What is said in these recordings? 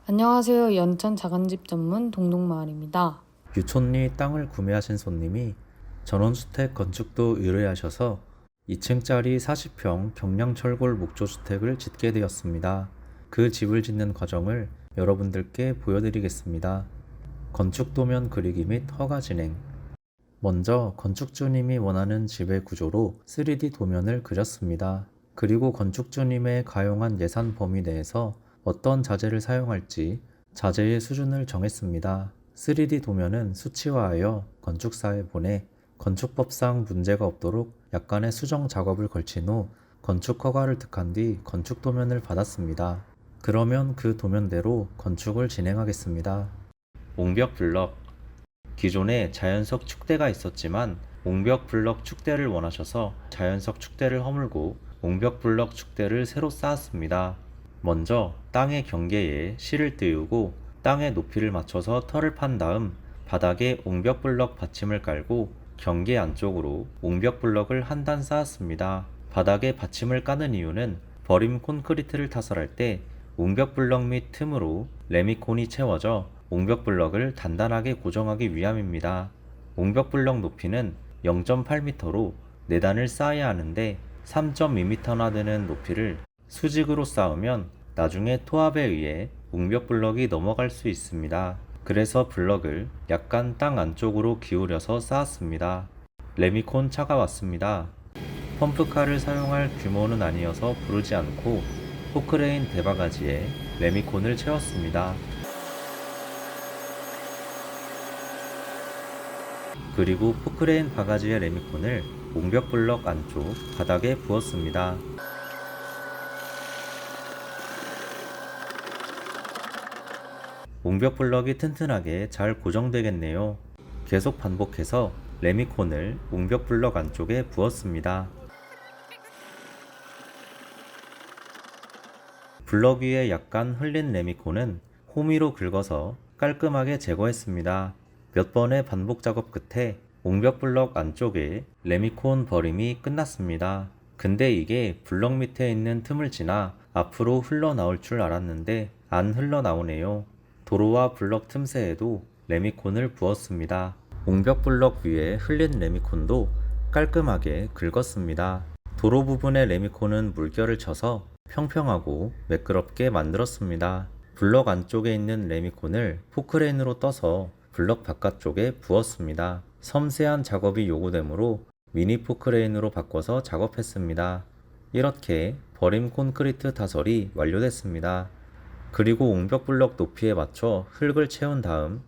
안녕하세요. 연천 작은집 전문 동동마을입니다. 유촌리 땅을 구매하신 손님이 전원주택 건축도 의뢰하셔서 2층짜리 40평 경량철골 목조주택을 짓게 되었습니다. 그 집을 짓는 과정을 여러분들께 보여드리겠습니다. 건축도면 그리기 및 허가 진행. 먼저 건축주님이 원하는 집의 구조로 3D 도면을 그렸습니다. 그리고 건축주님의 가용한 예산 범위 내에서 어떤 자재를 사용할지 자재의 수준을 정했습니다. 3D 도면은 수치화하여 건축사에 보내 건축법상 문제가 없도록 약간의 수정 작업을 걸친 후 건축 허가를 득한 뒤 건축 도면을 받았습니다. 그러면 그 도면대로 건축을 진행하겠습니다. 옹벽 블럭. 기존에 자연석 축대가 있었지만 옹벽 블럭 축대를 원하셔서 자연석 축대를 허물고 옹벽 블럭 축대를 새로 쌓았습니다. 먼저 땅의 경계에 실을 띄우고 땅의 높이를 맞춰서 털을 판 다음 바닥에 옹벽 블럭 받침을 깔고 경계 안쪽으로 옹벽 블럭을 한 단 쌓았습니다. 바닥에 받침을 까는 이유는 버림 콘크리트를 타설할 때 옹벽 블럭 및 틈으로 레미콘이 채워져 옹벽 블럭을 단단하게 고정하기 위함입니다. 옹벽 블럭 높이는 0.8m로 4단을 쌓아야 하는데 3.2m나 되는 높이를 수직으로 쌓으면 나중에 토합에 의해 옹벽 블럭이 넘어갈 수 있습니다. 그래서 블럭을 약간 땅 안쪽으로 기울여서 쌓았습니다. 레미콘 차가 왔습니다. 펌프카를 사용할 규모는 아니어서 부르지 않고 포크레인 대바가지에 레미콘을 채웠습니다. 그리고 포크레인 바가지의 레미콘을 옹벽 블럭 안쪽 바닥에 부었습니다. 옹벽 블럭이 튼튼하게 잘 고정되겠네요. 계속 반복해서 레미콘을 옹벽 블럭 안쪽에 부었습니다. 블럭 위에 약간 흘린 레미콘은 호미로 긁어서 깔끔하게 제거했습니다. 몇 번의 반복 작업 끝에 옹벽 블럭 안쪽에 레미콘 버림이 끝났습니다. 근데 이게 블럭 밑에 있는 틈을 지나 앞으로 흘러나올 줄 알았는데 안 흘러나오네요. 도로와 블럭 틈새에도 레미콘을 부었습니다. 옹벽 블럭 위에 흘린 레미콘도 깔끔하게 긁었습니다. 도로 부분의 레미콘은 물결을 쳐서 평평하고 매끄럽게 만들었습니다. 블럭 안쪽에 있는 레미콘을 포크레인으로 떠서 블럭 바깥쪽에 부었습니다. 섬세한 작업이 요구되므로 미니 포크레인으로 바꿔서 작업했습니다. 이렇게 버림 콘크리트 타설이 완료됐습니다. 그리고 옹벽 블럭 높이에 맞춰 흙을 채운 다음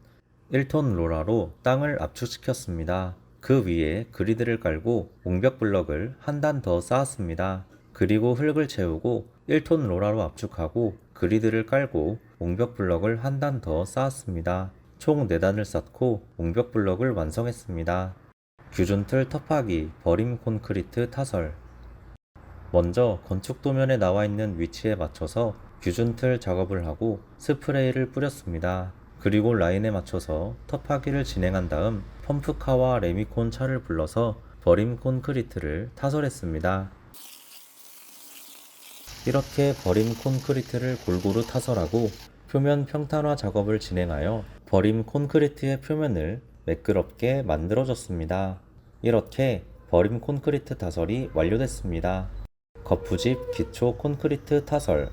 1톤 로라로 땅을 압축시켰습니다. 그 위에 그리드를 깔고 옹벽 블럭을 한 단 더 쌓았습니다. 그리고 흙을 채우고 1톤 로라로 압축하고 그리드를 깔고 옹벽 블럭을 한 단 더 쌓았습니다. 총 4단을 쌓고 옹벽 블럭을 완성했습니다. 규준틀 터파기 버림 콘크리트 타설. 먼저 건축 도면에 나와 있는 위치에 맞춰서 규준틀 작업을 하고 스프레이를 뿌렸습니다. 그리고 라인에 맞춰서 터파기를 진행한 다음 펌프카와 레미콘 차를 불러서 버림 콘크리트를 타설했습니다. 이렇게 버림 콘크리트를 골고루 타설하고 표면 평탄화 작업을 진행하여 버림 콘크리트의 표면을 매끄럽게 만들어줬습니다. 이렇게 버림 콘크리트 타설이 완료됐습니다. 거푸집 기초 콘크리트 타설.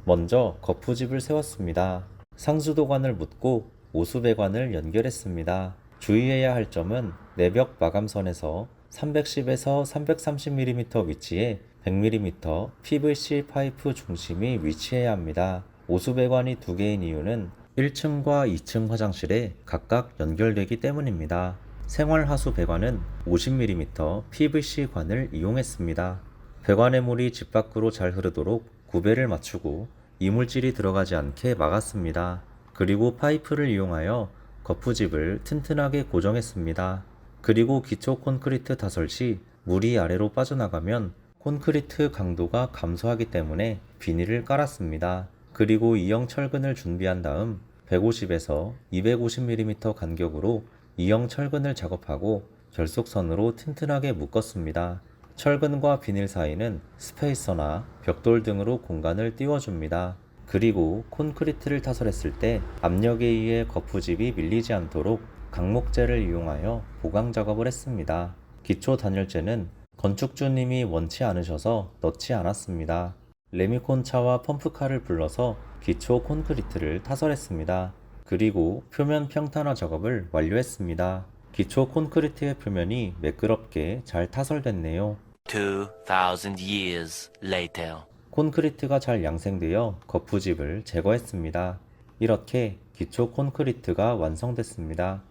먼저 거푸집을 세웠습니다. 상수도관을 묻고 오수배관을 연결했습니다. 주의해야 할 점은 내벽 마감선에서 310에서 330mm 위치에 100mm PVC 파이프 중심이 위치해야 합니다. 오수배관이 2개인 이유는 1층과 2층 화장실에 각각 연결되기 때문입니다. 생활하수 배관은 50mm PVC 관을 이용했습니다. 배관의 물이 집 밖으로 잘 흐르도록 구배를 맞추고 이물질이 들어가지 않게 막았습니다. 그리고 파이프를 이용하여 거푸집을 튼튼하게 고정했습니다. 그리고 기초 콘크리트 타설 시 물이 아래로 빠져나가면 콘크리트 강도가 감소하기 때문에 비닐을 깔았습니다. 그리고 이형 철근을 준비한 다음 150에서 250mm 간격으로 이형 철근을 작업하고 결속선으로 튼튼하게 묶었습니다. 철근과 비닐 사이는 스페이서나 벽돌 등으로 공간을 띄워줍니다. 그리고 콘크리트를 타설했을 때 압력에 의해 거푸집이 밀리지 않도록 강목재를 이용하여 보강 작업을 했습니다. 기초 단열재는 건축주님이 원치 않으셔서 넣지 않았습니다. 레미콘차와 펌프카를 불러서 기초 콘크리트를 타설했습니다. 그리고 표면 평탄화 작업을 완료했습니다. 기초 콘크리트의 표면이 매끄럽게 잘 타설됐네요. 2,000 years later. 콘크리트가 잘 양생되어 거푸집을 제거했습니다. 이렇게 기초 콘크리트가 완성됐습니다.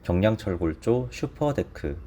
경량철골조 슈퍼데크.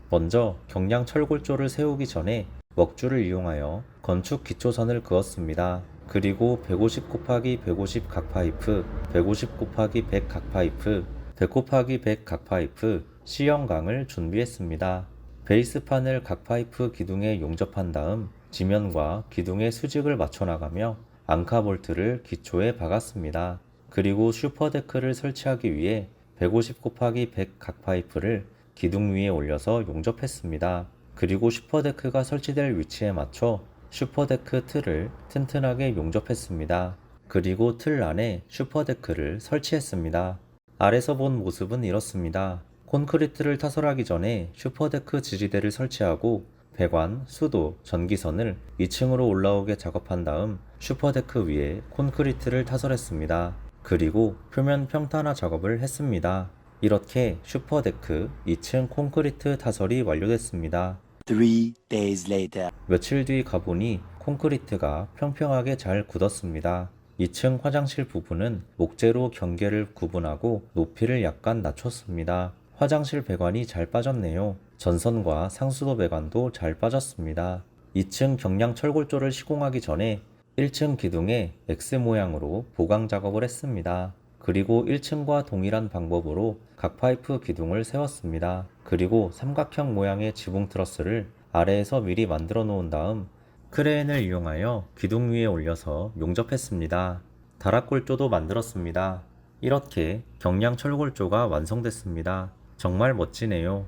먼저 경량철골조를 세우기 전에 먹줄을 이용하여 건축 기초선을 그었습니다. 그리고 150 곱하기 150 각 파이프, 150 곱하기 100 각 파이프, 100 곱하기 100 각 파이프, C형강을 준비했습니다. 베이스판을 각 파이프 기둥에 용접한 다음 지면과 기둥의 수직을 맞춰나가며 앙카볼트를 기초에 박았습니다. 그리고 슈퍼데크를 설치하기 위해 150 곱하기 100 각 파이프를 기둥 위에 올려서 용접했습니다. 그리고 슈퍼데크가 설치될 위치에 맞춰 슈퍼데크 틀을 튼튼하게 용접했습니다. 그리고 틀 안에 슈퍼데크를 설치했습니다. 아래서 본 모습은 이렇습니다. 콘크리트를 타설하기 전에 슈퍼데크 지지대를 설치하고 배관, 수도, 전기선을 2층으로 올라오게 작업한 다음 슈퍼데크 위에 콘크리트를 타설했습니다. 그리고 표면 평탄화 작업을 했습니다. 이렇게 슈퍼데크 2층 콘크리트 타설이 완료됐습니다. 3 days later. 며칠 뒤 가보니 콘크리트가 평평하게 잘 굳었습니다. 2층 화장실 부분은 목재로 경계를 구분하고 높이를 약간 낮췄습니다. 화장실 배관이 잘 빠졌네요. 전선과 상수도 배관도 잘 빠졌습니다. 2층 경량 철골조를 시공하기 전에 1층 기둥에 X 모양으로 보강 작업을 했습니다. 그리고 1층과 동일한 방법으로 각 파이프 기둥을 세웠습니다. 그리고 삼각형 모양의 지붕 트러스를 아래에서 미리 만들어 놓은 다음 크레인을 이용하여 기둥 위에 올려서 용접했습니다. 다락골조도 만들었습니다. 이렇게 경량 철골조가 완성됐습니다. 정말 멋지네요.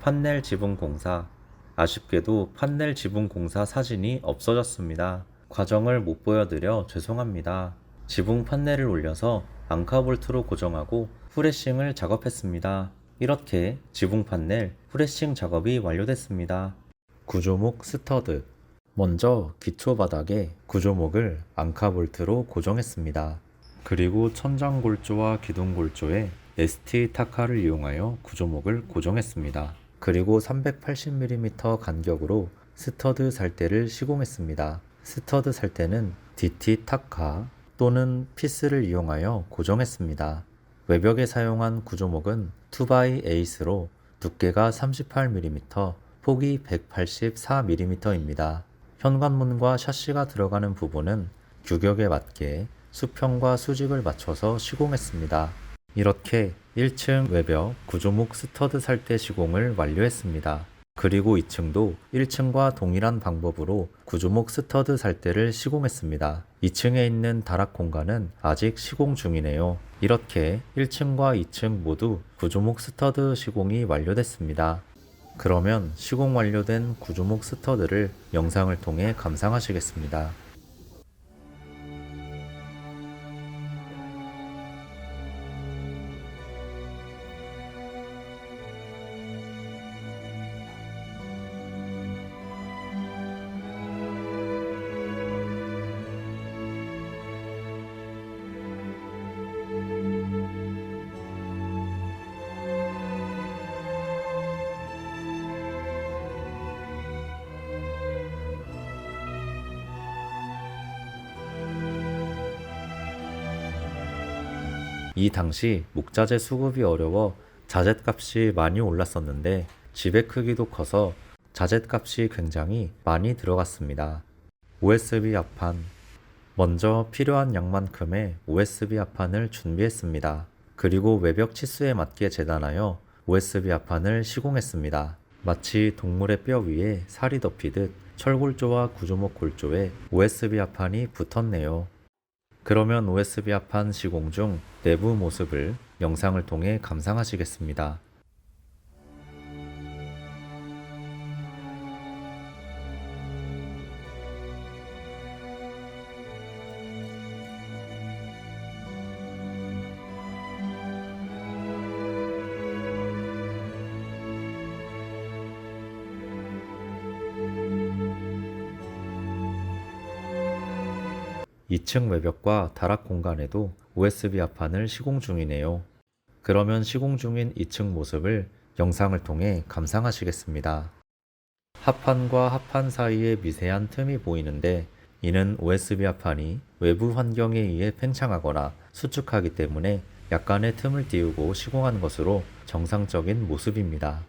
판넬 지붕 공사. 아쉽게도 판넬 지붕 공사 사진이 없어졌습니다. 과정을 못 보여드려 죄송합니다. 지붕 판넬을 올려서 앙카볼트로 고정하고 후레싱을 작업했습니다. 이렇게 지붕 판넬 후레싱 작업이 완료됐습니다. 구조목 스터드. 먼저 기초 바닥에 구조목을 앙카볼트로 고정했습니다. 그리고 천장 골조와 기둥 골조에 ST 타카를 이용하여 구조목을 고정했습니다. 그리고 380mm 간격으로 스터드 살대를 시공했습니다. 스터드 살대는 DT 타카 또는 피스를 이용하여 고정했습니다. 외벽에 사용한 구조목은 2x8로 두께가 38mm, 폭이 184mm입니다. 현관문과 샤시가 들어가는 부분은 규격에 맞게 수평과 수직을 맞춰서 시공했습니다. 이렇게 1층 외벽 구조목 스터드 살대 시공을 완료했습니다. 그리고 2층도 1층과 동일한 방법으로 구조목 스터드 살대를 시공했습니다. 2층에 있는 다락 공간은 아직 시공 중이네요. 이렇게 1층과 2층 모두 구조목 스터드 시공이 완료됐습니다. 그러면 시공 완료된 구조목 스터드를 영상을 통해 감상하시겠습니다. 이 당시 목자재 수급이 어려워 자재값이 많이 올랐었는데 집의 크기도 커서 자재값이 굉장히 많이 들어갔습니다. USB 합판. 먼저 필요한 양만큼의 USB 합판을 준비했습니다. 그리고 외벽 치수에 맞게 재단하여 USB 합판을 시공했습니다. 마치 동물의 뼈 위에 살이 덮이듯 철골조와 구조목 골조에 USB 합판이 붙었네요. 그러면 USB 합판 시공 중 내부 모습을 영상을 통해 감상하시겠습니다. 2층 외벽과 다락 공간에도 USB 합판을 시공 중이네요. 그러면 시공 중인 2층 모습을 영상을 통해 감상하시겠습니다. 합판과 합판 사이에 미세한 틈이 보이는데 이는 USB 합판이 외부 환경에 의해 팽창하거나 수축하기 때문에 약간의 틈을 띄우고 시공한 것으로 정상적인 모습입니다.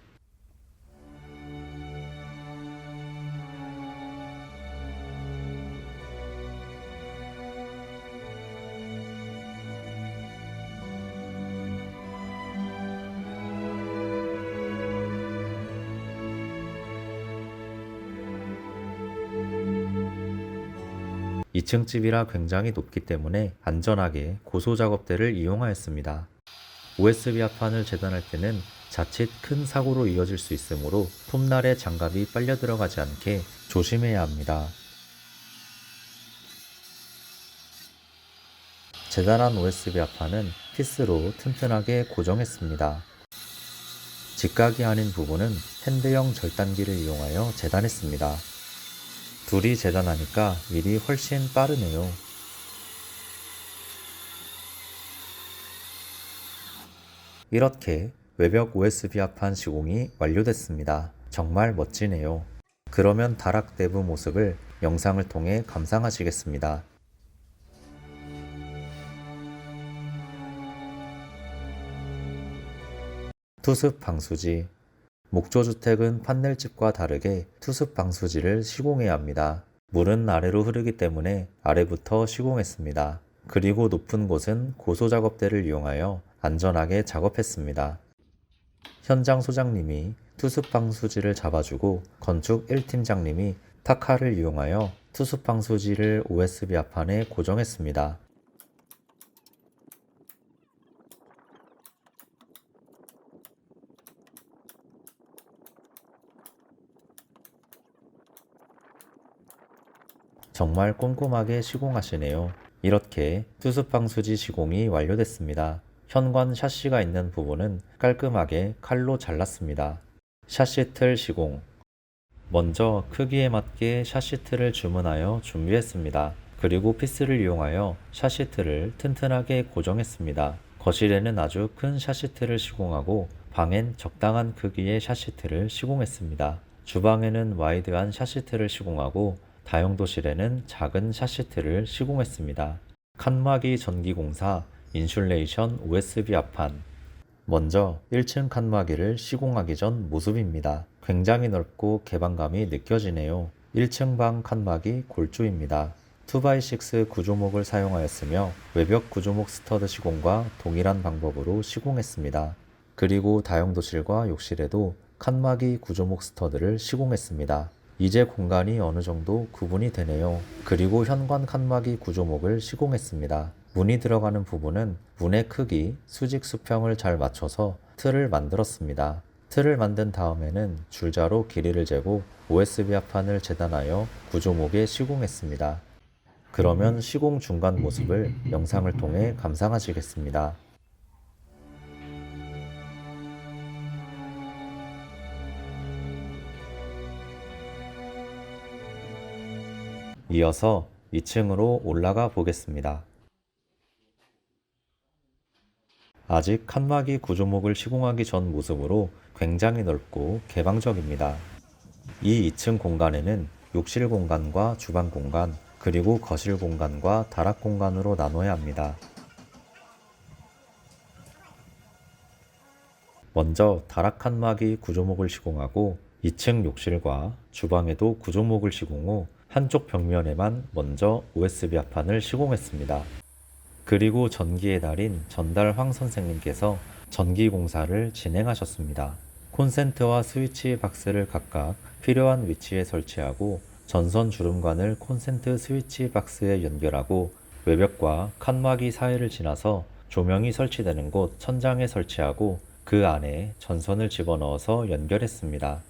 이 2층 집이라 굉장히 높기 때문에 안전하게 고소 작업대를 이용하였습니다. USB 합판을 재단할 때는 자칫 큰 사고로 이어질 수 있으므로 폼날에 장갑이 빨려 들어가지 않게 조심해야 합니다. 재단한 USB 합판은 피스로 튼튼하게 고정했습니다. 직각이 아닌 부분은 핸드형 절단기를 이용하여 재단했습니다. 둘이 재단하니까 일이 훨씬 빠르네요. 이렇게 외벽 USB 합판 시공이 완료됐습니다. 정말 멋지네요. 그러면 다락 내부 모습을 영상을 통해 감상하시겠습니다. 투습 방수지. 목조주택은 판넬집과 다르게 투습 방수지를 시공해야 합니다. 물은 아래로 흐르기 때문에 아래부터 시공했습니다. 그리고 높은 곳은 고소작업대를 이용하여 안전하게 작업했습니다. 현장 소장님이 투습 방수지를 잡아주고 건축 1팀장님이 타카를 이용하여 투습 방수지를 USB 합판에 고정했습니다. 정말 꼼꼼하게 시공하시네요. 이렇게 투습 방수지 시공이 완료됐습니다. 현관 샤시가 있는 부분은 깔끔하게 칼로 잘랐습니다. 샤시 틀 시공. 먼저 크기에 맞게 샤시 틀을 주문하여 준비했습니다. 그리고 피스를 이용하여 샤시 틀을 튼튼하게 고정했습니다. 거실에는 아주 큰 샤시 틀을 시공하고 방엔 적당한 크기의 샤시 틀을 시공했습니다. 주방에는 와이드한 샤시 틀을 시공하고 다용도실에는 작은 샤시트를 시공했습니다. 칸막이 전기공사 인슐레이션 USB 합판. 먼저 1층 칸막이를 시공하기 전 모습입니다. 굉장히 넓고 개방감이 느껴지네요. 1층 방 칸막이 골조입니다. 2x6 구조목을 사용하였으며 외벽 구조목 스터드 시공과 동일한 방법으로 시공했습니다. 그리고 다용도실과 욕실에도 칸막이 구조목 스터드를 시공했습니다. 이제 공간이 어느 정도 구분이 되네요. 그리고 현관 칸막이 구조목을 시공했습니다. 문이 들어가는 부분은 문의 크기, 수직 수평을 잘 맞춰서 틀을 만들었습니다. 틀을 만든 다음에는 줄자로 길이를 재고 USB 합판을 재단하여 구조목에 시공했습니다. 그러면 시공 중간 모습을 영상을 통해 감상하시겠습니다. 이어서 2층으로 올라가 보겠습니다. 아직 칸막이 구조목을 시공하기 전 모습으로 굉장히 넓고 개방적입니다. 이 2층 공간에는 욕실 공간과 주방 공간, 그리고 거실 공간과 다락 공간으로 나눠야 합니다. 먼저 다락 칸막이 구조목을 시공하고 2층 욕실과 주방에도 구조목을 시공 후 한쪽 벽면에만 먼저 USB 합판을 시공했습니다. 그리고 전기의 달인 전달 황 선생님께서 전기 공사를 진행하셨습니다. 콘센트와 스위치 박스를 각각 필요한 위치에 설치하고 전선 주름관을 콘센트 스위치 박스에 연결하고 외벽과 칸막이 사이를 지나서 조명이 설치되는 곳 천장에 설치하고 그 안에 전선을 집어넣어서 연결했습니다.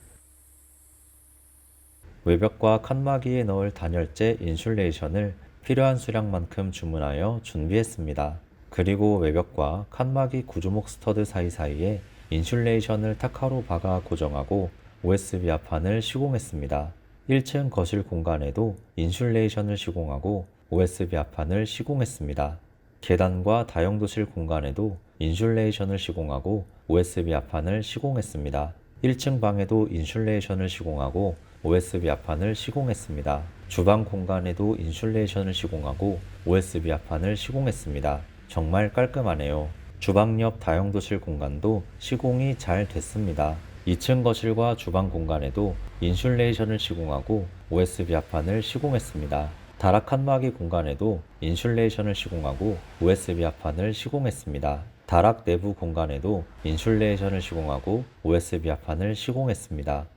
외벽과 칸막이에 넣을 단열재 인슐레이션을 필요한 수량만큼 주문하여 준비했습니다. 그리고 외벽과 칸막이 구조목 스터드 사이사이에 인슐레이션을 타카로 박아 고정하고 USB 합판을 시공했습니다. 1층 거실 공간에도 인슐레이션을 시공하고 OSB 합판을 시공했습니다. 계단과 다용도실 공간에도 인슐레이션을 시공하고 OSB 합판을 시공했습니다. 1층 방에도 인슐레이션을 시공하고 OSB 합판을 시공했습니다. 주방 공간에도 인슐레이션을 시공하고 OSB 합판을 시공했습니다. 정말 깔끔하네요. 주방 옆 다용도실 공간도 시공이 잘 됐습니다. 2층 거실과 주방 공간에도 인슐레이션을 시공하고 OSB 합판을 시공했습니다. 다락 칸막이 공간에도 인슐레이션을 시공하고 OSB 합판을 시공했습니다. 다락 내부 공간에도 인슐레이션을 시공하고 OSB 합판을 시공했습니다.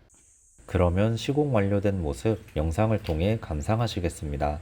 그러면 시공 완료된 모습 영상을 통해 감상하시겠습니다.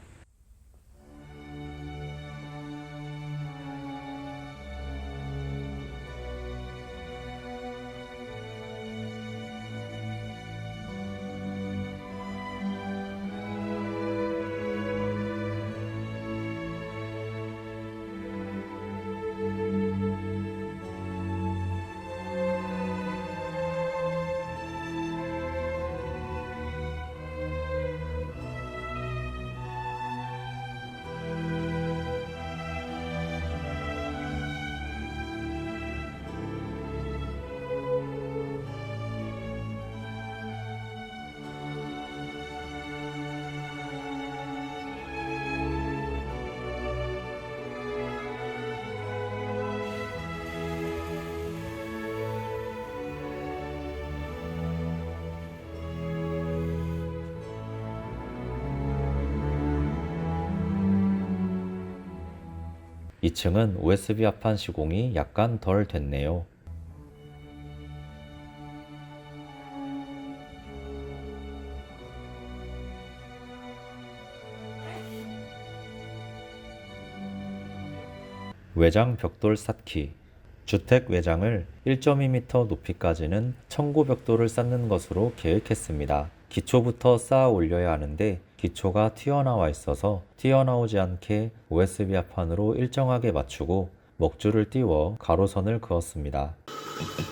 이 층은 OSB 합판 시공이 약간 덜 됐네요. 외장 벽돌 쌓기. 주택 외장을 1.2m 높이까지는 청고 벽돌을 쌓는 것으로 계획했습니다. 기초부터 쌓아 올려야 하는데 기초가 튀어나와 있어서 튀어나오지 않게 OSB 합판으로 일정하게 맞추고 먹줄을 띄워 가로선을 그었습니다.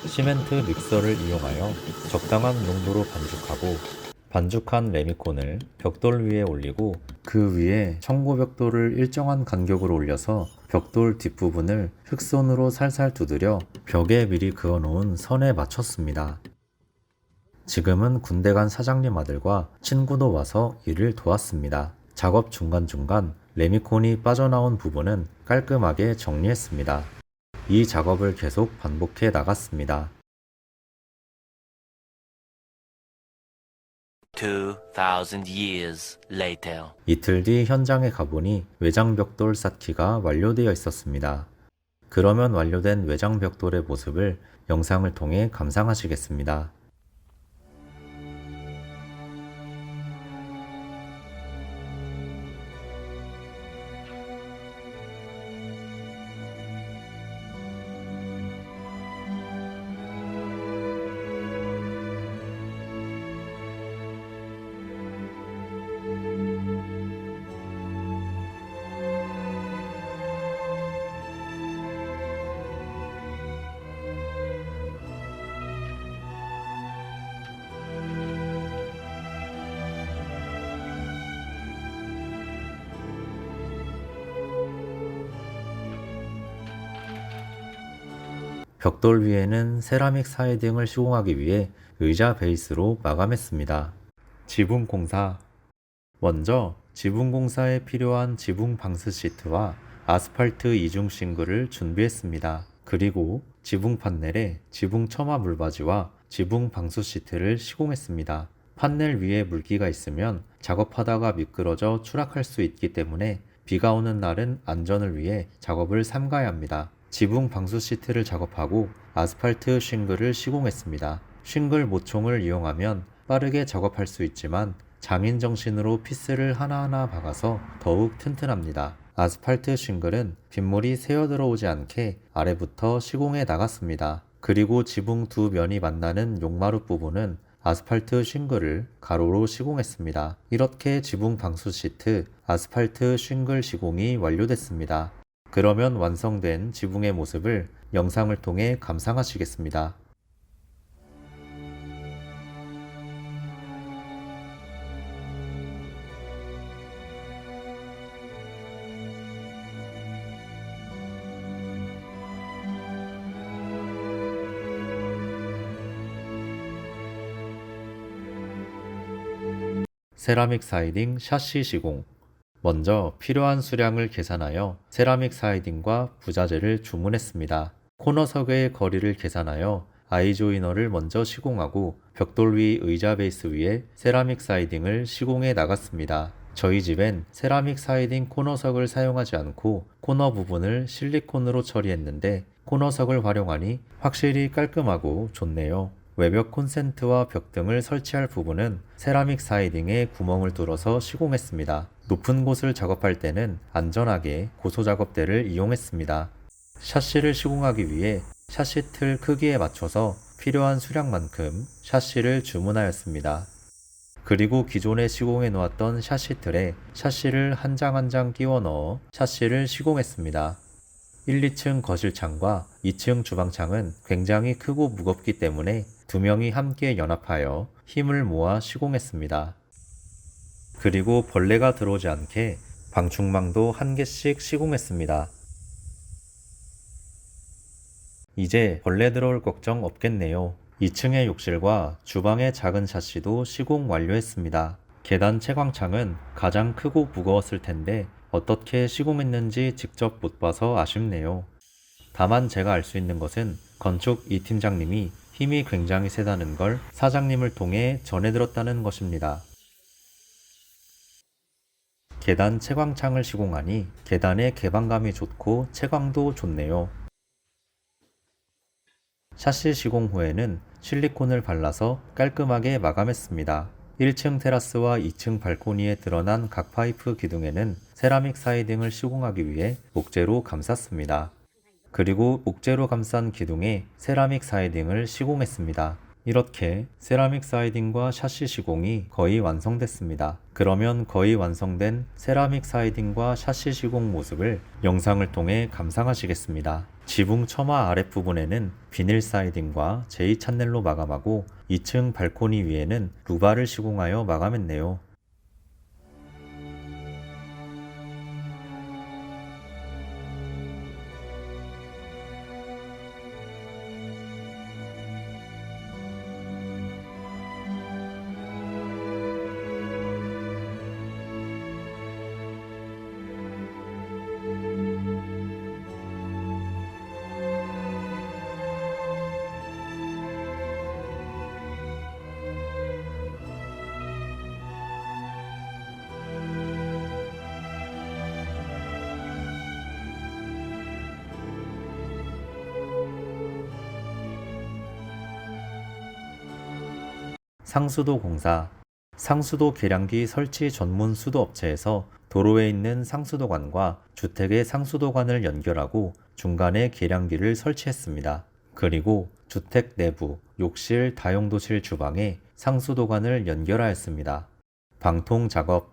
시멘트 믹서를 이용하여 적당한 농도로 반죽하고 반죽한 레미콘을 벽돌 위에 올리고 그 위에 청고 벽돌을 일정한 간격으로 올려서 벽돌 뒷부분을 흑손으로 살살 두드려 벽에 미리 그어놓은 선에 맞췄습니다. 지금은 군대 간 사장님 아들과 친구도 와서 일을 도왔습니다. 작업 중간중간 레미콘이 빠져나온 부분은 깔끔하게 정리했습니다. 이 작업을 계속 반복해 나갔습니다. 2,000 years later. 이틀 뒤 현장에 가보니 외장 벽돌 쌓기가 완료되어 있었습니다. 그러면 완료된 외장 벽돌의 모습을 영상을 통해 감상하시겠습니다. 벽돌 위에는 세라믹 사이딩을 시공하기 위해 의자 베이스로 마감했습니다. 지붕 공사. 먼저 지붕 공사에 필요한 지붕 방수 시트와 아스팔트 이중 싱글을 준비했습니다. 그리고 지붕 판넬에 지붕 처마 물바지와 지붕 방수 시트를 시공했습니다. 판넬 위에 물기가 있으면 작업하다가 미끄러져 추락할 수 있기 때문에 비가 오는 날은 안전을 위해 작업을 삼가야 합니다. 지붕 방수 시트를 작업하고 아스팔트 싱글을 시공했습니다. 싱글 모총을 이용하면 빠르게 작업할 수 있지만 장인 정신으로 피스를 하나하나 박아서 더욱 튼튼합니다. 아스팔트 싱글은 빗물이 새어 들어오지 않게 아래부터 시공해 나갔습니다. 그리고 지붕 두 면이 만나는 용마루 부분은 아스팔트 싱글을 가로로 시공했습니다. 이렇게 지붕 방수 시트, 아스팔트 싱글 시공이 완료됐습니다. 그러면 완성된 지붕의 모습을 영상을 통해 감상하시겠습니다. 세라믹 사이딩 샤시 시공. 먼저 필요한 수량을 계산하여 세라믹 사이딩과 부자재를 주문했습니다. 코너석의 거리를 계산하여 아이조이너를 먼저 시공하고 벽돌 위 의자 베이스 위에 세라믹 사이딩을 시공해 나갔습니다. 저희 집엔 세라믹 사이딩 코너석을 사용하지 않고 코너 부분을 실리콘으로 처리했는데 코너석을 활용하니 확실히 깔끔하고 좋네요. 외벽 콘센트와 벽 등을 설치할 부분은 세라믹 사이딩에 구멍을 뚫어서 시공했습니다. 높은 곳을 작업할 때는 안전하게 고소 작업대를 이용했습니다. 샤시를 시공하기 위해 샤시 틀 크기에 맞춰서 필요한 수량만큼 샤시를 주문하였습니다. 그리고 기존에 시공해 놓았던 샤시 틀에 샤시를 한 장 한 장 끼워 넣어 샤시를 시공했습니다. 1, 2층 거실창과 2층 주방창은 굉장히 크고 무겁기 때문에 두 명이 함께 연합하여 힘을 모아 시공했습니다. 그리고 벌레가 들어오지 않게 방충망도 한 개씩 시공했습니다. 이제 벌레 들어올 걱정 없겠네요. 2층의 욕실과 주방의 작은 샤시도 시공 완료했습니다. 계단 채광창은 가장 크고 무거웠을 텐데 어떻게 시공했는지 직접 못 봐서 아쉽네요. 다만 제가 알 수 있는 것은 건축 이 팀장님이 힘이 굉장히 세다는 걸 사장님을 통해 전해 들었다는 것입니다. 계단 채광창을 시공하니 계단의 개방감이 좋고 채광도 좋네요. 샤시 시공 후에는 실리콘을 발라서 깔끔하게 마감했습니다. 1층 테라스와 2층 발코니에 드러난 각 파이프 기둥에는 세라믹 사이딩을 시공하기 위해 목재로 감쌌습니다. 그리고 목재로 감싼 기둥에 세라믹 사이딩을 시공했습니다. 이렇게 세라믹 사이딩과 샤시 시공이 거의 완성됐습니다. 그러면 거의 완성된 세라믹 사이딩과 샤시 시공 모습을 영상을 통해 감상하시겠습니다. 지붕 처마 아랫부분에는 비닐 사이딩과 제이 찬넬로 마감하고 2층 발코니 위에는 루바를 시공하여 마감했네요. 상수도 공사. 상수도 계량기 설치 전문 수도업체에서 도로에 있는 상수도관과 주택의 상수도관을 연결하고 중간에 계량기를 설치했습니다. 그리고 주택 내부, 욕실, 다용도실 주방에 상수도관을 연결하였습니다. 방통 작업.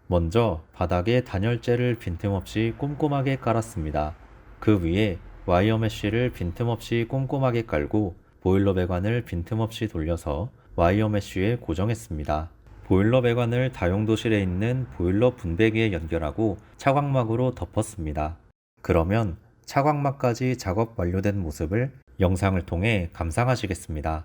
먼저 바닥에 단열재를 빈틈없이 꼼꼼하게 깔았습니다. 그 위에 와이어 메쉬를 빈틈없이 꼼꼼하게 깔고 보일러 배관을 빈틈없이 돌려서 와이어 메쉬에 고정했습니다. 보일러 배관을 다용도실에 있는 보일러 분배기에 연결하고 차광막으로 덮었습니다. 그러면 차광막까지 작업 완료된 모습을 영상을 통해 감상하시겠습니다.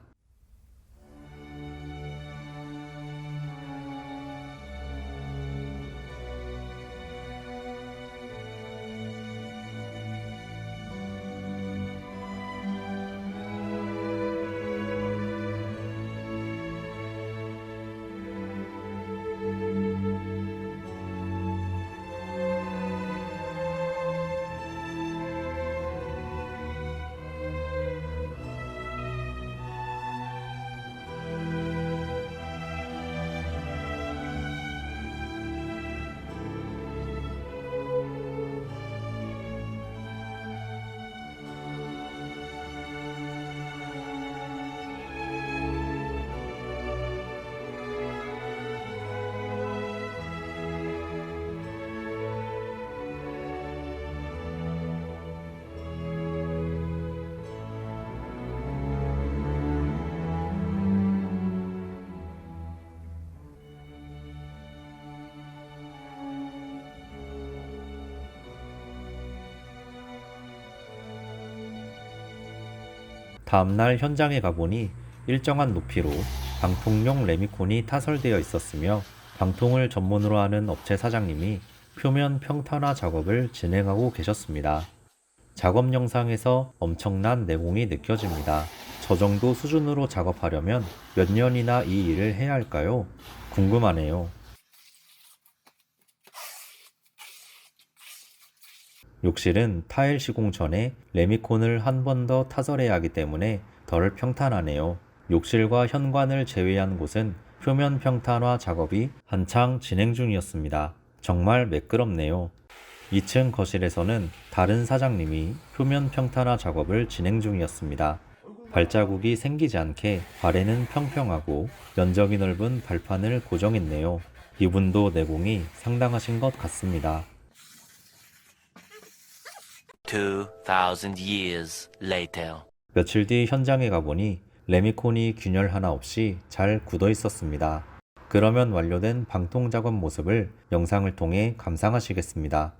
다음날 현장에 가보니 일정한 높이로 방통용 레미콘이 타설되어 있었으며 방통을 전문으로 하는 업체 사장님이 표면 평탄화 작업을 진행하고 계셨습니다. 작업 영상에서 엄청난 내공이 느껴집니다. 저 정도 수준으로 작업하려면 몇 년이나 이 일을 해야 할까요? 궁금하네요. 욕실은 타일 시공 전에 레미콘을 한 번 더 타설해야 하기 때문에 덜 평탄하네요. 욕실과 현관을 제외한 곳은 표면 평탄화 작업이 한창 진행 중이었습니다. 정말 매끄럽네요. 2층 거실에서는 다른 사장님이 표면 평탄화 작업을 진행 중이었습니다. 발자국이 생기지 않게 발에는 평평하고 면적이 넓은 발판을 고정했네요. 이분도 내공이 상당하신 것 같습니다. 2,000 years later. 며칠 뒤 현장에 가보니 레미콘이 균열 하나 없이 잘 굳어 있었습니다. 그러면 완료된 방통 작업 모습을 영상을 통해 감상하시겠습니다.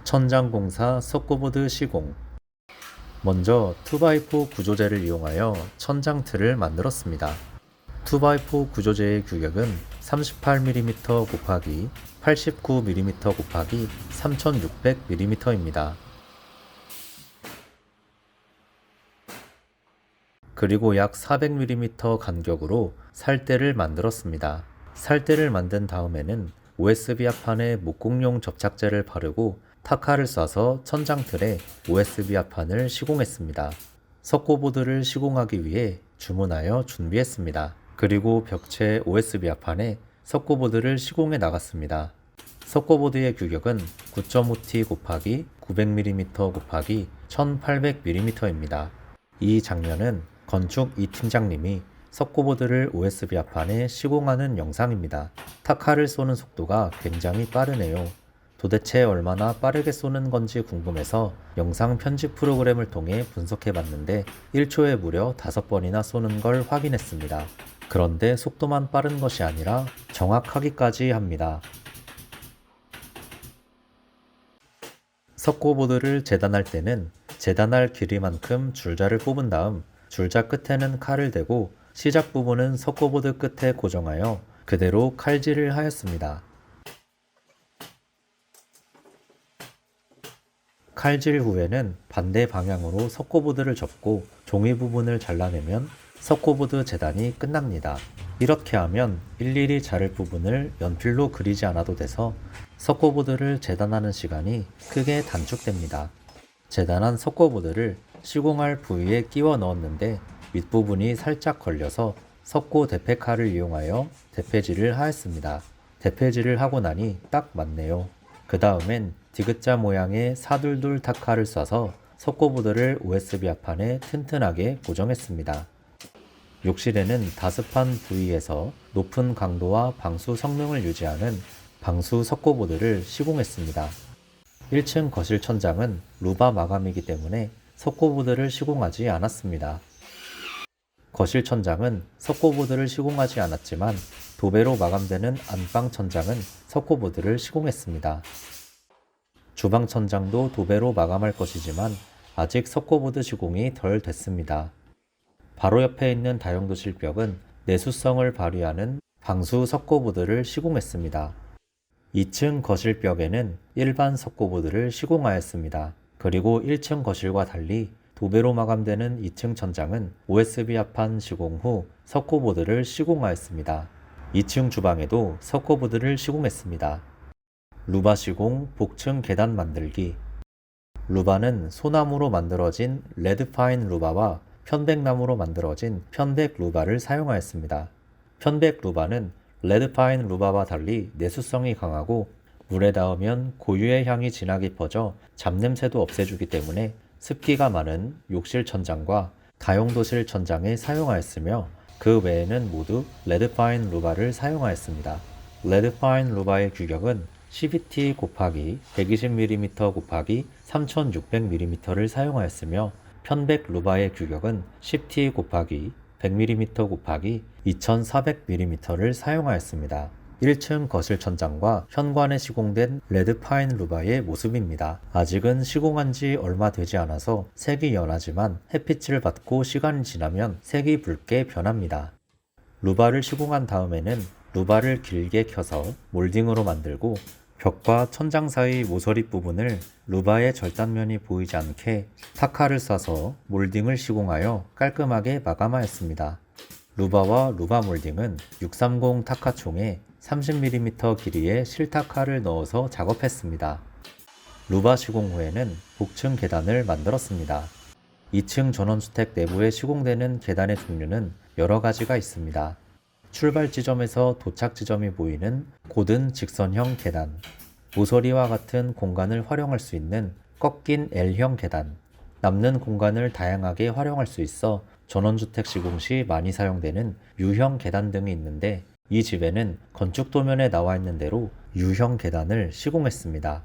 천장공사 석고보드 시공. 먼저 2x4 구조재를 이용하여 천장 틀을 만들었습니다. 2x4 구조재의 규격은 38mm 곱하기 89mm 곱하기 3600mm입니다. 그리고 약 400mm 간격으로 살대를 만들었습니다. 살대를 만든 다음에는 OSB 합판에 목공용 접착제를 바르고 타카를 쏴서 천장틀에 OSB 합판을 시공했습니다. 석고보드를 시공하기 위해 주문하여 준비했습니다. 그리고 벽체 OSB 합판에 석고보드를 시공해 나갔습니다. 석고보드의 규격은 9.5T 곱하기 900mm 곱하기 1800mm입니다. 이 장면은 건축 이 팀장님이 석고보드를 OSB 합판에 시공하는 영상입니다. 타카를 쏘는 속도가 굉장히 빠르네요. 도대체 얼마나 빠르게 쏘는 건지 궁금해서 영상 편집 프로그램을 통해 분석해 봤는데 1초에 무려 5번이나 쏘는 걸 확인했습니다. 그런데 속도만 빠른 것이 아니라 정확하기까지 합니다. 석고보드를 재단할 때는 재단할 길이만큼 줄자를 뽑은 다음 줄자 끝에는 칼을 대고 시작 부분은 석고보드 끝에 고정하여 그대로 칼질을 하였습니다. 칼질 후에는 반대 방향으로 석고보드를 접고 종이 부분을 잘라내면 석고보드 재단이 끝납니다. 이렇게 하면 일일이 자를 부분을 연필로 그리지 않아도 돼서 석고보드를 재단하는 시간이 크게 단축됩니다. 재단한 석고보드를 시공할 부위에 끼워 넣었는데 윗부분이 살짝 걸려서 석고 대패칼을 이용하여 대패질을 하였습니다. 대패질을 하고 나니 딱 맞네요. 그 다음엔 디귿자 모양의 사둘둘 타카를 쏴서 석고보드를 OSB 합판에 튼튼하게 고정했습니다. 욕실에는 다습한 부위에서 높은 강도와 방수 성능을 유지하는 방수 석고보드를 시공했습니다. 1층 거실 천장은 루바 마감이기 때문에 석고보드를 시공하지 않았습니다. 거실 천장은 석고보드를 시공하지 않았지만 도배로 마감되는 안방 천장은 석고보드를 시공했습니다. 주방 천장도 도배로 마감할 것이지만 아직 석고보드 시공이 덜 됐습니다. 바로 옆에 있는 다용도실 벽은 내수성을 발휘하는 방수 석고보드를 시공했습니다. 2층 거실 벽에는 일반 석고보드를 시공하였습니다. 그리고 1층 거실과 달리 도배로 마감되는 2층 천장은 OSB 합판 시공 후 석고보드를 시공하였습니다. 2층 주방에도 석고보드를 시공했습니다. 루바 시공, 복층 계단 만들기. 루바는 소나무로 만들어진 레드파인 루바와 편백나무로 만들어진 편백 루바를 사용하였습니다. 편백 루바는 레드파인 루바와 달리 내수성이 강하고 물에 닿으면 고유의 향이 진하게 퍼져 잡냄새도 없애주기 때문에 습기가 많은 욕실 천장과 다용도실 천장에 사용하였으며 그 외에는 모두 레드파인 루바를 사용하였습니다. 레드파인 루바의 규격은 CBT 곱하기 120mm 곱하기 3600mm를 사용하였으며 편백 루바의 규격은 CT 곱하기 100mm 곱하기 2400mm를 사용하였습니다. 1층 거실 천장과 현관에 시공된 레드파인 루바의 모습입니다. 아직은 시공한 지 얼마 되지 않아서 색이 연하지만 햇빛을 받고 시간이 지나면 색이 붉게 변합니다. 루바를 시공한 다음에는 루바를 길게 켜서 몰딩으로 만들고 벽과 천장 사이 모서리 부분을 루바의 절단면이 보이지 않게 타카를 쏴서 몰딩을 시공하여 깔끔하게 마감하였습니다. 루바와 루바 몰딩은 630 타카총에 30mm 길이의 실타카를 넣어서 작업했습니다. 루바 시공 후에는 복층 계단을 만들었습니다. 2층 전원주택 내부에 시공되는 계단의 종류는 여러 가지가 있습니다. 출발 지점에서 도착 지점이 보이는 고든 직선형 계단, 모서리와 같은 공간을 활용할 수 있는 꺾인 L형 계단, 남는 공간을 다양하게 활용할 수 있어 전원주택 시공 시 많이 사용되는 U형 계단 등이 있는데 이 집에는 건축 도면에 나와 있는 대로 U형 계단을 시공했습니다.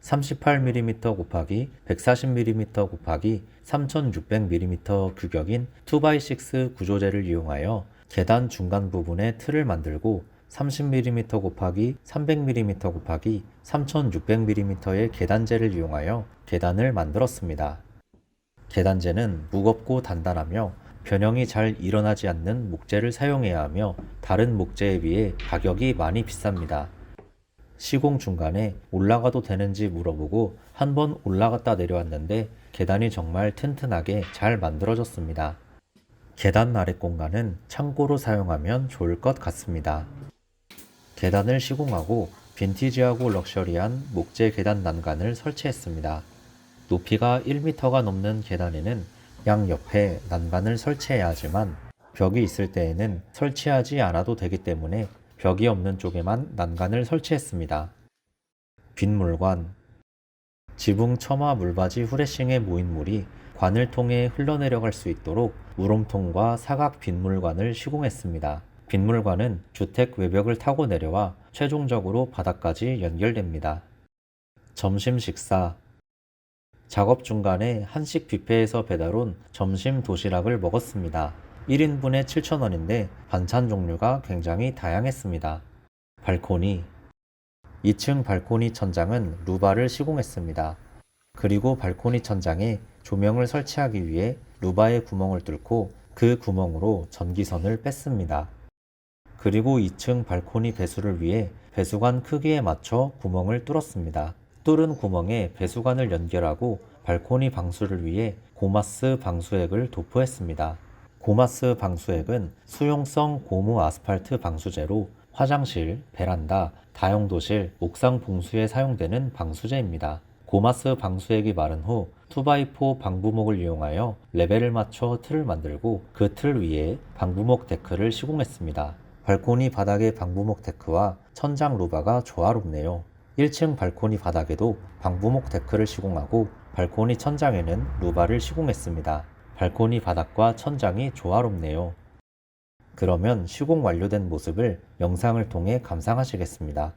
38mm 곱하기 140mm 곱하기 3600mm 규격인 2x6 구조재를 이용하여 계단 중간 부분에 틀을 만들고 30mm 곱하기 300mm 곱하기 3600mm의 계단재를 이용하여 계단을 만들었습니다. 계단재는 무겁고 단단하며 변형이 잘 일어나지 않는 목재를 사용해야 하며 다른 목재에 비해 가격이 많이 비쌉니다. 시공 중간에 올라가도 되는지 물어보고 한번 올라갔다 내려왔는데 계단이 정말 튼튼하게 잘 만들어졌습니다. 계단 아래 공간은 창고로 사용하면 좋을 것 같습니다. 계단을 시공하고 빈티지하고 럭셔리한 목재 계단 난간을 설치했습니다. 높이가 1m가 넘는 계단에는 양옆에 난간을 설치해야 하지만 벽이 있을 때에는 설치하지 않아도 되기 때문에 벽이 없는 쪽에만 난간을 설치했습니다. 빗물관. 지붕 처마 물받이 후레싱에 모인 물이 관을 통해 흘러내려갈 수 있도록 우롬통과 사각 빗물관을 시공했습니다. 빗물관은 주택 외벽을 타고 내려와 최종적으로 바닥까지 연결됩니다. 점심 식사. 작업 중간에 한식 뷔페에서 배달 온 점심 도시락을 먹었습니다. 1인분에 7,000원인데 반찬 종류가 굉장히 다양했습니다. 발코니. 2층 발코니 천장은 루바를 시공했습니다. 그리고 발코니 천장에 조명을 설치하기 위해 루바의 구멍을 뚫고 그 구멍으로 전기선을 뺐습니다. 그리고 2층 발코니 배수를 위해 배수관 크기에 맞춰 구멍을 뚫었습니다. 뚫은 구멍에 배수관을 연결하고 발코니 방수를 위해 고마스 방수액을 도포했습니다. 고마스 방수액은 수용성 고무 아스팔트 방수제로 화장실, 베란다, 다용도실, 옥상 봉수에 사용되는 방수제입니다. 고마스 방수액이 마른 후 2x4 방부목을 이용하여 레벨을 맞춰 틀을 만들고 그 틀 위에 방부목 데크를 시공했습니다. 발코니 바닥의 방부목 데크와 천장 루바가 조화롭네요. 1층 발코니 바닥에도 방부목 데크를 시공하고 발코니 천장에는 루바를 시공했습니다. 발코니 바닥과 천장이 조화롭네요. 그러면 시공 완료된 모습을 영상을 통해 감상하시겠습니다.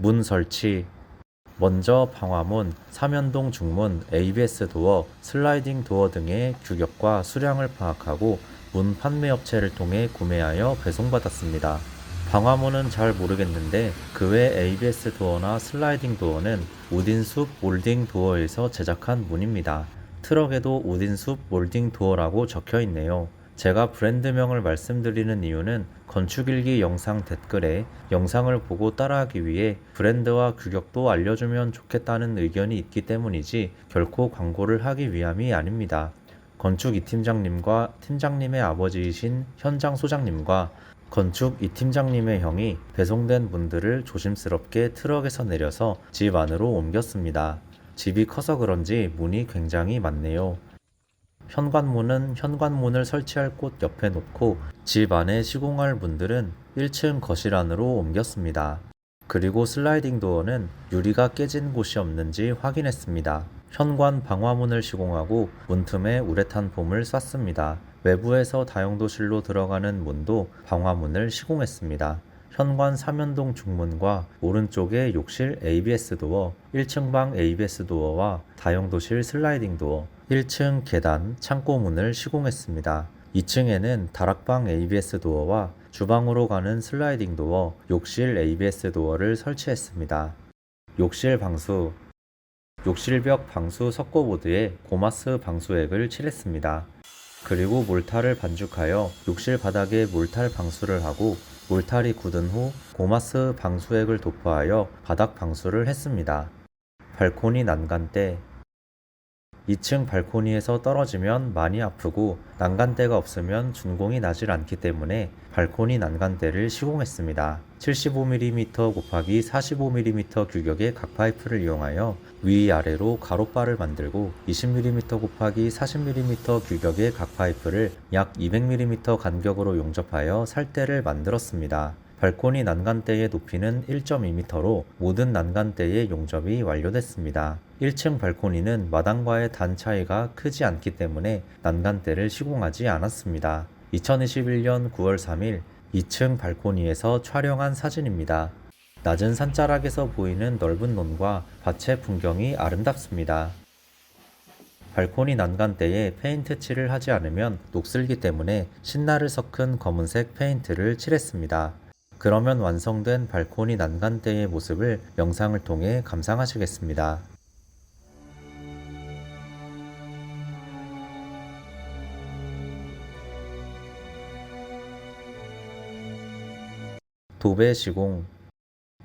문 설치. 먼저 방화문, 삼연동 중문, ABS 도어, 슬라이딩 도어 등의 규격과 수량을 파악하고 문 판매업체를 통해 구매하여 배송받았습니다. 방화문은 잘 모르겠는데 그 외 ABS 도어나 슬라이딩 도어는 우딘숲 몰딩 도어에서 제작한 문입니다. 트럭에도 우딘숲 몰딩 도어라고 적혀 있네요. 제가 브랜드명을 말씀드리는 이유는 건축일기 영상 댓글에 영상을 보고 따라하기 위해 브랜드와 규격도 알려주면 좋겠다는 의견이 있기 때문이지 결코 광고를 하기 위함이 아닙니다. 건축 이 팀장님과 팀장님의 아버지이신 현장 소장님과 건축 이 팀장님의 형이 배송된 문들을 조심스럽게 트럭에서 내려서 집 안으로 옮겼습니다. 집이 커서 그런지 문이 굉장히 많네요. 현관문은 현관문을 설치할 곳 옆에 놓고 집 안에 시공할 문들은 1층 거실 안으로 옮겼습니다. 그리고 슬라이딩 도어는 유리가 깨진 곳이 없는지 확인했습니다. 현관 방화문을 시공하고 문틈에 우레탄 폼을 쐈습니다. 외부에서 다용도실로 들어가는 문도 방화문을 시공했습니다. 현관 삼연동 중문과 오른쪽에 욕실 ABS 도어, 1층 방 ABS 도어와 다용도실 슬라이딩 도어, 1층 계단, 창고문을 시공했습니다. 2층에는 다락방 ABS 도어와 주방으로 가는 슬라이딩 도어, 욕실 ABS 도어를 설치했습니다. 욕실 방수. 욕실벽 방수 석고보드에 고마스 방수액을 칠했습니다. 그리고 몰타를 반죽하여 욕실 바닥에 몰탈 방수를 하고 몰탈이 굳은 후 고마스 방수액을 도포하여 바닥 방수를 했습니다. 발코니 난간대. 2층 발코니에서 떨어지면 많이 아프고 난간대가 없으면 준공이 나질 않기 때문에 발코니 난간대를 시공했습니다. 75mm 곱하기 45mm 규격의 각 파이프를 이용하여 위아래로 가로바를 만들고 20mm 곱하기 40mm 규격의 각 파이프를 약 200mm 간격으로 용접하여 살대를 만들었습니다. 발코니 난간대의 높이는 1.2m로 모든 난간대의 용접이 완료됐습니다. 1층 발코니는 마당과의 단 차이가 크지 않기 때문에 난간대를 시공하지 않았습니다. 2021년 9월 3일 2층 발코니에서 촬영한 사진입니다. 낮은 산자락에서 보이는 넓은 논과 밭의 풍경이 아름답습니다. 발코니 난간대에 페인트 칠을 하지 않으면 녹슬기 때문에 신나를 섞은 검은색 페인트를 칠했습니다. 그러면 완성된 발코니 난간대의 모습을 영상을 통해 감상하시겠습니다. 도배 시공.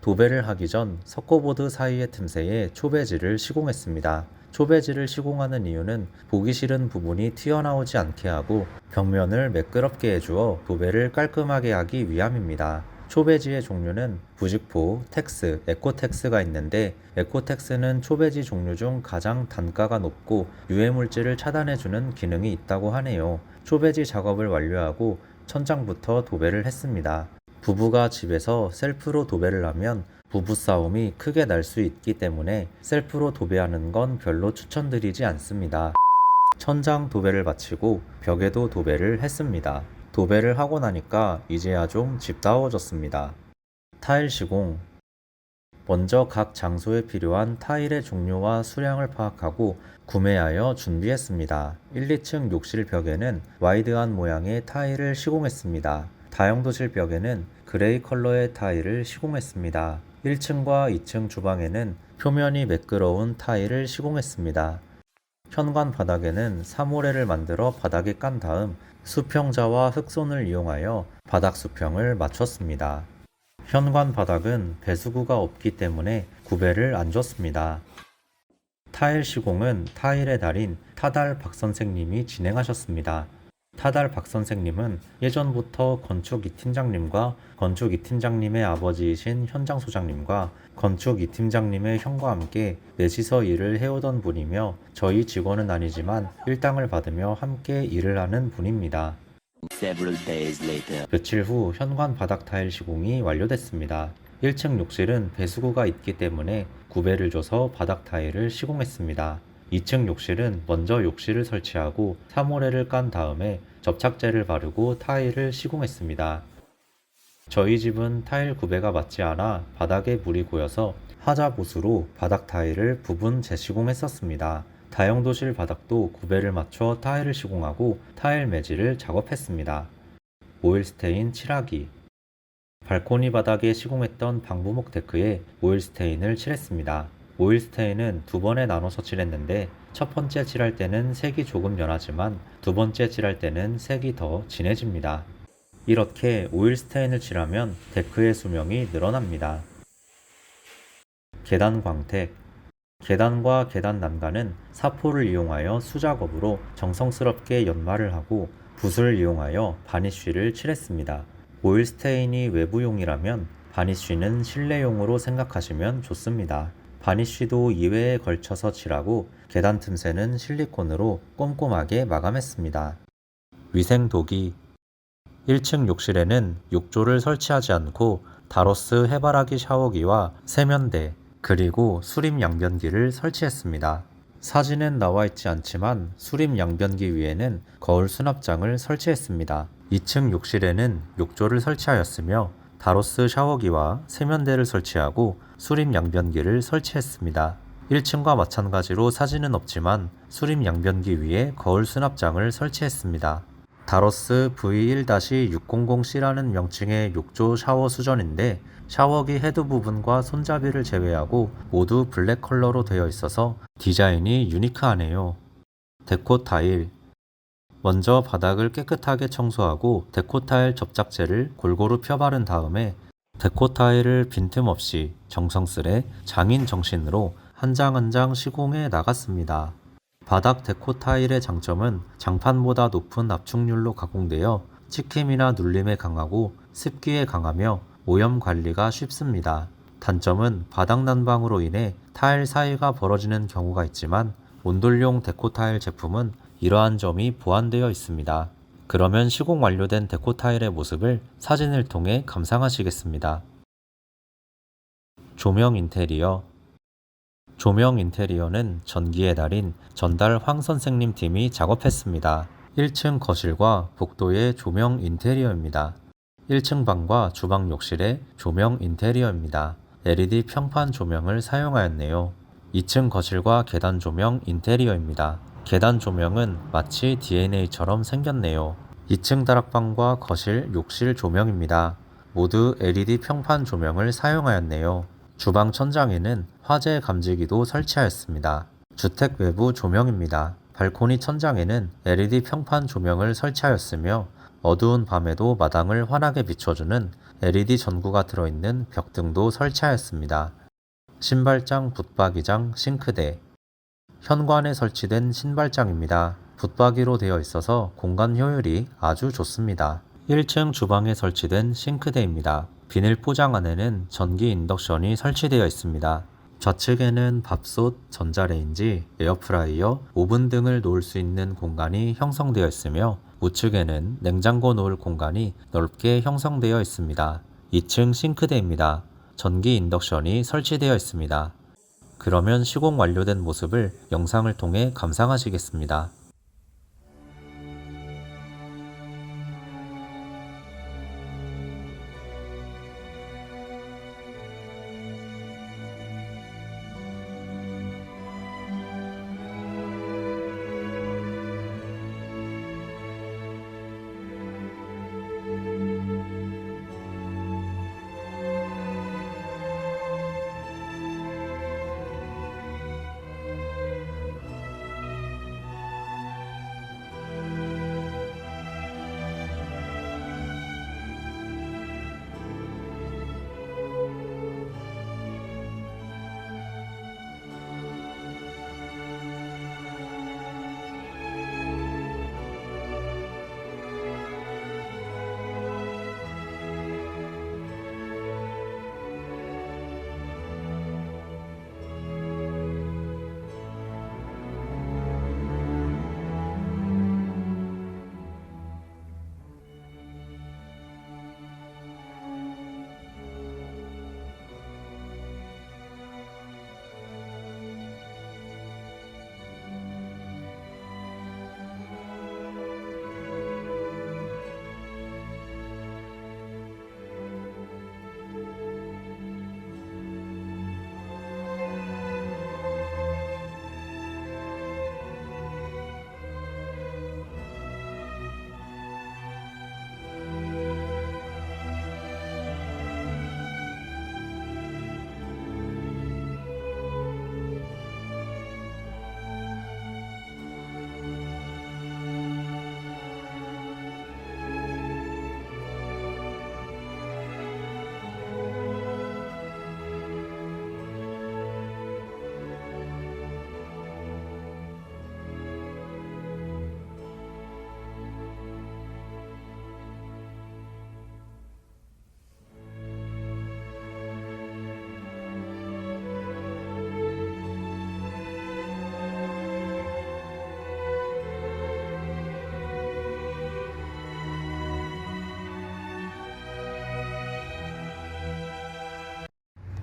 도배를 하기 전 석고보드 사이의 틈새에 초배지를 시공했습니다. 초배지를 시공하는 이유는 보기 싫은 부분이 튀어나오지 않게 하고 벽면을 매끄럽게 해주어 도배를 깔끔하게 하기 위함입니다. 초배지의 종류는 부직포, 텍스, 에코텍스가 있는데 에코텍스는 초배지 종류 중 가장 단가가 높고 유해물질을 차단해주는 기능이 있다고 하네요. 초배지 작업을 완료하고 천장부터 도배를 했습니다. 부부가 집에서 셀프로 도배를 하면 부부싸움이 크게 날 수 있기 때문에 셀프로 도배하는 건 별로 추천드리지 않습니다. 천장 도배를 마치고 벽에도 도배를 했습니다. 도배를 하고 나니까 이제야 좀 집다워졌습니다. 타일 시공. 먼저 각 장소에 필요한 타일의 종류와 수량을 파악하고 구매하여 준비했습니다. 1, 2층 욕실 벽에는 와이드한 모양의 타일을 시공했습니다. 다용도실 벽에는 그레이 컬러의 타일을 시공했습니다. 1층과 2층 주방에는 표면이 매끄러운 타일을 시공했습니다. 현관 바닥에는 사모레를 만들어 바닥에 깐 다음 수평자와 흑손을 이용하여 바닥 수평을 맞췄습니다. 현관 바닥은 배수구가 없기 때문에 구배를 안 줬습니다. 타일 시공은 타일의 달인 타달 박 선생님이 진행하셨습니다. 타달 박 선생님은 예전부터 건축 이 팀장님과 건축 이 팀장님의 아버지이신 현장 소장님과 건축 이 팀장님의 형과 함께 넷이서 일을 해오던 분이며 저희 직원은 아니지만 일당을 받으며 함께 일을 하는 분입니다. 며칠 후 현관 바닥 타일 시공이 완료됐습니다. 1층 욕실은 배수구가 있기 때문에 구배를 줘서 바닥 타일을 시공했습니다. 2층 욕실은 먼저 욕실을 설치하고 사모레를 깐 다음에 접착제를 바르고 타일을 시공했습니다. 저희 집은 타일 구배가 맞지 않아 바닥에 물이 고여서 하자보수로 바닥 타일을 부분 재시공했었습니다. 다용도실 바닥도 구배를 맞춰 타일을 시공하고 타일 매질을 작업했습니다. 오일 스테인 칠하기. 발코니 바닥에 시공했던 방부목 데크에 오일 스테인을 칠했습니다. 오일 스테인은 두 번에 나눠서 칠했는데 첫 번째 칠할 때는 색이 조금 연하지만 두 번째 칠할 때는 색이 더 진해집니다. 이렇게 오일 스테인을 칠하면 데크의 수명이 늘어납니다. 계단 광택. 계단과 계단 난간은 사포를 이용하여 수작업으로 정성스럽게 연마를 하고 붓을 이용하여 바니쉬를 칠했습니다. 오일 스테인이 외부용이라면 바니쉬는 실내용으로 생각하시면 좋습니다. 바니쉬도 2회에 걸쳐서 칠하고 계단 틈새는 실리콘으로 꼼꼼하게 마감했습니다. 위생도기. 1층 욕실에는 욕조를 설치하지 않고 다로스 해바라기 샤워기와 세면대 그리고 수림 양변기를 설치했습니다. 사진엔 나와 있지 않지만 수림 양변기 위에는 거울 수납장을 설치했습니다. 2층 욕실에는 욕조를 설치하였으며 다로스 샤워기와 세면대를 설치하고 수림 양변기를 설치했습니다. 1층과 마찬가지로 사진은 없지만 수림 양변기 위에 거울 수납장을 설치했습니다. 다로스 V1-600C라는 명칭의 욕조 샤워 수전인데 샤워기 헤드 부분과 손잡이를 제외하고 모두 블랙 컬러로 되어 있어서 디자인이 유니크하네요. 데코 타일. 먼저 바닥을 깨끗하게 청소하고 데코 타일 접착제를 골고루 펴바른 다음에 데코 타일을 빈틈없이 정성스레 장인 정신으로 한 장 한 장 시공해 나갔습니다. 바닥 데코 타일의 장점은 장판보다 높은 압축률로 가공되어 찍힘이나 눌림에 강하고 습기에 강하며 오염 관리가 쉽습니다. 단점은 바닥 난방으로 인해 타일 사이가 벌어지는 경우가 있지만 온돌용 데코 타일 제품은 이러한 점이 보완되어 있습니다. 그러면 시공 완료된 데코 타일의 모습을 사진을 통해 감상하시겠습니다. 조명 인테리어. 조명 인테리어는 전기의 달인 전달 황 선생님 팀이 작업했습니다. 1층 거실과 복도의 조명 인테리어입니다. 1층 방과 주방 욕실의 조명 인테리어입니다. LED 평판 조명을 사용하였네요. 2층 거실과 계단 조명 인테리어입니다. 계단 조명은 마치 DNA처럼 생겼네요. 2층 다락방과 거실, 욕실 조명입니다. 모두 LED 평판 조명을 사용하였네요. 주방 천장에는 화재 감지기도 설치하였습니다. 주택 외부 조명입니다. 발코니 천장에는 LED 평판 조명을 설치하였으며 어두운 밤에도 마당을 환하게 비춰주는 LED 전구가 들어있는 벽등도 설치하였습니다. 신발장, 붙박이장, 싱크대. 현관에 설치된 신발장입니다. 붙박이로 되어 있어서 공간 효율이 아주 좋습니다. 1층 주방에 설치된 싱크대입니다. 비닐 포장 안에는 전기 인덕션이 설치되어 있습니다. 좌측에는 밥솥, 전자레인지, 에어프라이어, 오븐 등을 놓을 수 있는 공간이 형성되어 있으며 우측에는 냉장고 놓을 공간이 넓게 형성되어 있습니다. 2층 싱크대입니다. 전기 인덕션이 설치되어 있습니다. 그러면 시공 완료된 모습을 영상을 통해 감상하시겠습니다.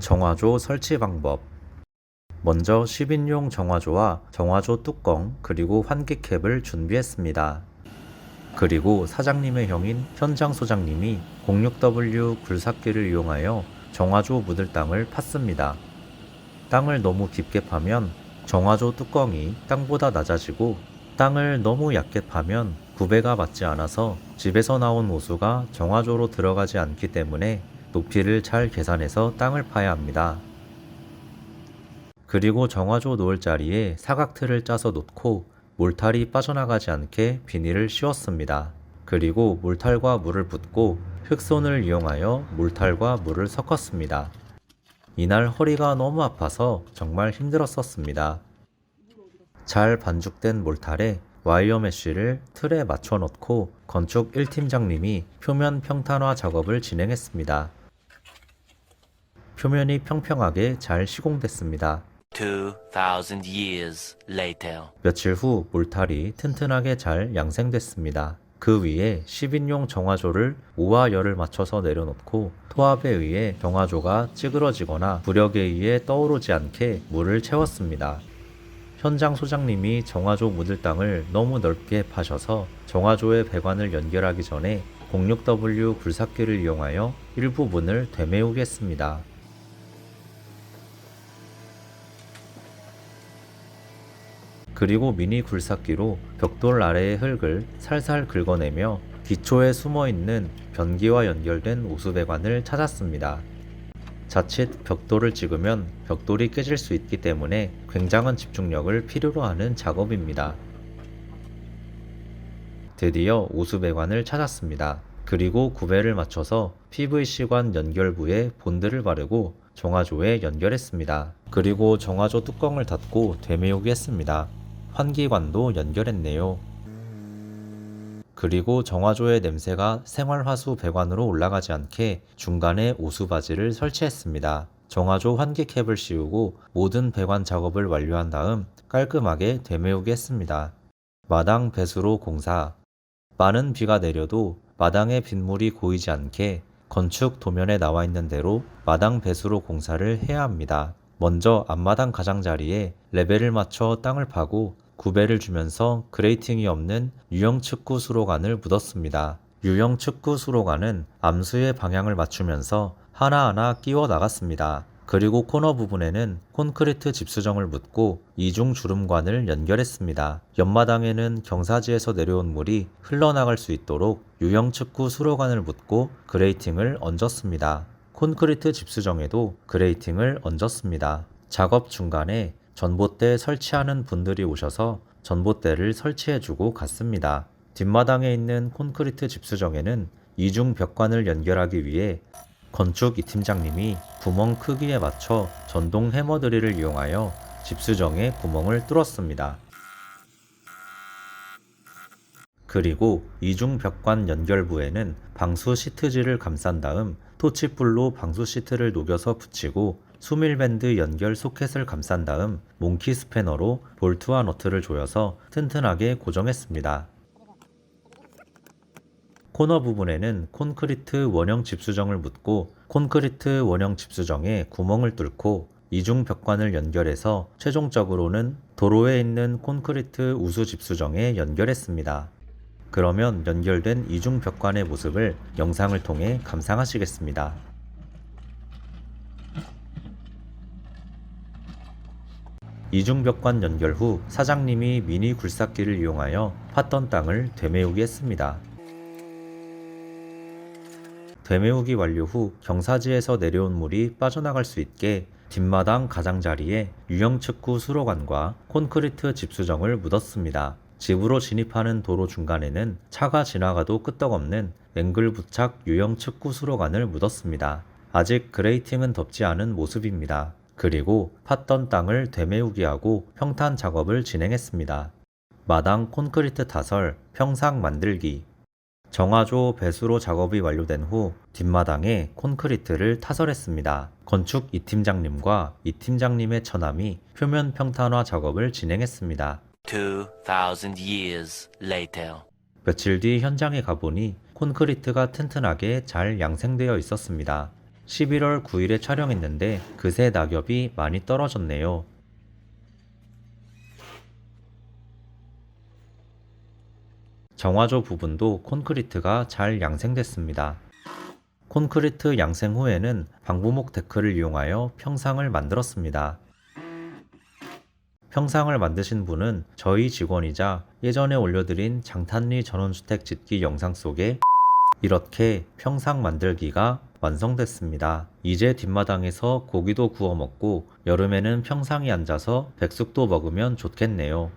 정화조 설치 방법. 먼저 10인용 정화조와 정화조 뚜껑 그리고 환기캡을 준비했습니다. 그리고 사장님의 형인 현장 소장님이 06W 굴삭기를 이용하여 정화조 묻을 땅을 팠습니다. 땅을 너무 깊게 파면 정화조 뚜껑이 땅보다 낮아지고 땅을 너무 얕게 파면 구배가 맞지 않아서 집에서 나온 오수가 정화조로 들어가지 않기 때문에 높이를 잘 계산해서 땅을 파야 합니다. 그리고 정화조 놓을 자리에 사각틀을 짜서 놓고 몰탈이 빠져나가지 않게 비닐을 씌웠습니다. 그리고 몰탈과 물을 붓고 흑손을 이용하여 몰탈과 물을 섞었습니다. 이날 허리가 너무 아파서 정말 힘들었었습니다. 잘 반죽된 몰탈에 와이어 메쉬를 틀에 맞춰 넣고 건축 1팀장님이 표면 평탄화 작업을 진행했습니다. 표면이 평평하게 잘 시공됐습니다. 2,000 years later. 며칠 후 몰탈이 튼튼하게 잘 양생됐습니다. 그 위에 10인용 정화조를 우와 열을 맞춰서 내려놓고 토압에 의해 정화조가 찌그러지거나 부력에 의해 떠오르지 않게 물을 채웠습니다. 현장 소장님이 정화조 묻을 땅을 너무 넓게 파셔서 정화조의 배관을 연결하기 전에 06W 굴삭기를 이용하여 일부분을 되메우겠습니다. 그리고 미니 굴삭기로 벽돌 아래의 흙을 살살 긁어내며 기초에 숨어있는 변기와 연결된 오수배관을 찾았습니다. 자칫 벽돌을 찍으면 벽돌이 깨질 수 있기 때문에 굉장한 집중력을 필요로 하는 작업입니다. 드디어 오수배관을 찾았습니다. 그리고 구배를 맞춰서 PVC관 연결부에 본드를 바르고 정화조에 연결했습니다. 그리고 정화조 뚜껑을 닫고 되메우기 했습니다. 환기관도 연결했네요. 그리고 정화조의 냄새가 생활화수 배관으로 올라가지 않게 중간에 오수바지를 설치했습니다. 정화조 환기캡을 씌우고 모든 배관 작업을 완료한 다음 깔끔하게 되메우기 했습니다. 마당 배수로 공사. 많은 비가 내려도 마당에 빗물이 고이지 않게 건축 도면에 나와 있는 대로 마당 배수로 공사를 해야 합니다. 먼저 앞마당 가장자리에 레벨을 맞춰 땅을 파고 구배를 주면서 그레이팅이 없는 유형 측구 수로관을 묻었습니다. 유형 측구 수로관은 암수의 방향을 맞추면서 하나하나 끼워 나갔습니다. 그리고 코너 부분에는 콘크리트 집수정을 묻고 이중 주름관을 연결했습니다. 옆마당에는 경사지에서 내려온 물이 흘러나갈 수 있도록 유형 측구 수로관을 묻고 그레이팅을 얹었습니다. 콘크리트 집수정에도 그레이팅을 얹었습니다. 작업 중간에 전봇대 설치하는 분들이 오셔서 전봇대를 설치해주고 갔습니다. 뒷마당에 있는 콘크리트 집수정에는 이중 벽관을 연결하기 위해 건축 2팀장님이 구멍 크기에 맞춰 전동 해머 드릴을 이용하여 집수정에 구멍을 뚫었습니다. 그리고 이중 벽관 연결부에는 방수 시트지를 감싼 다음 토치불로 방수 시트를 녹여서 붙이고 수밀밴드 연결 소켓을 감싼 다음 몽키 스패너로 볼트와 너트를 조여서 튼튼하게 고정했습니다. 코너 부분에는 콘크리트 원형 집수정을 묻고 콘크리트 원형 집수정에 구멍을 뚫고 이중 벽관을 연결해서 최종적으로는 도로에 있는 콘크리트 우수 집수정에 연결했습니다. 그러면 연결된 이중 벽관의 모습을 영상을 통해 감상하시겠습니다. 이중 벽관 연결 후 사장님이 미니 굴삭기를 이용하여 팠던 땅을 되메우기 했습니다. 되메우기 완료 후 경사지에서 내려온 물이 빠져나갈 수 있게 뒷마당 가장자리에 유형 측구 수로관과 콘크리트 집수정을 묻었습니다. 집으로 진입하는 도로 중간에는 차가 지나가도 끄떡없는 앵글 부착 유형 측구 수로관을 묻었습니다. 아직 그레이팅은 덮지 않은 모습입니다. 그리고 팠던 땅을 되메우기 하고 평탄 작업을 진행했습니다. 마당 콘크리트 타설, 평상 만들기. 정화조 배수로 작업이 완료된 후 뒷마당에 콘크리트를 타설했습니다. 건축 2팀장님과 2팀장님의 처남이 표면 평탄화 작업을 진행했습니다. 2,000 years later. 며칠 뒤 현장에 가보니 콘크리트가 튼튼하게 잘 양생되어 있었습니다. 11월 9일에 촬영했는데 그새 낙엽이 많이 떨어졌네요. 정화조 부분도 콘크리트가 잘 양생됐습니다. 콘크리트 양생 후에는 방부목 데크를 이용하여 평상을 만들었습니다. 평상을 만드신 분은 저희 직원이자 예전에 올려드린 장탄리 전원주택 짓기 영상 속에 이렇게 평상 만들기가 완성됐습니다. 이제 뒷마당에서 고기도 구워 먹고 여름에는 평상에 앉아서 백숙도 먹으면 좋겠네요.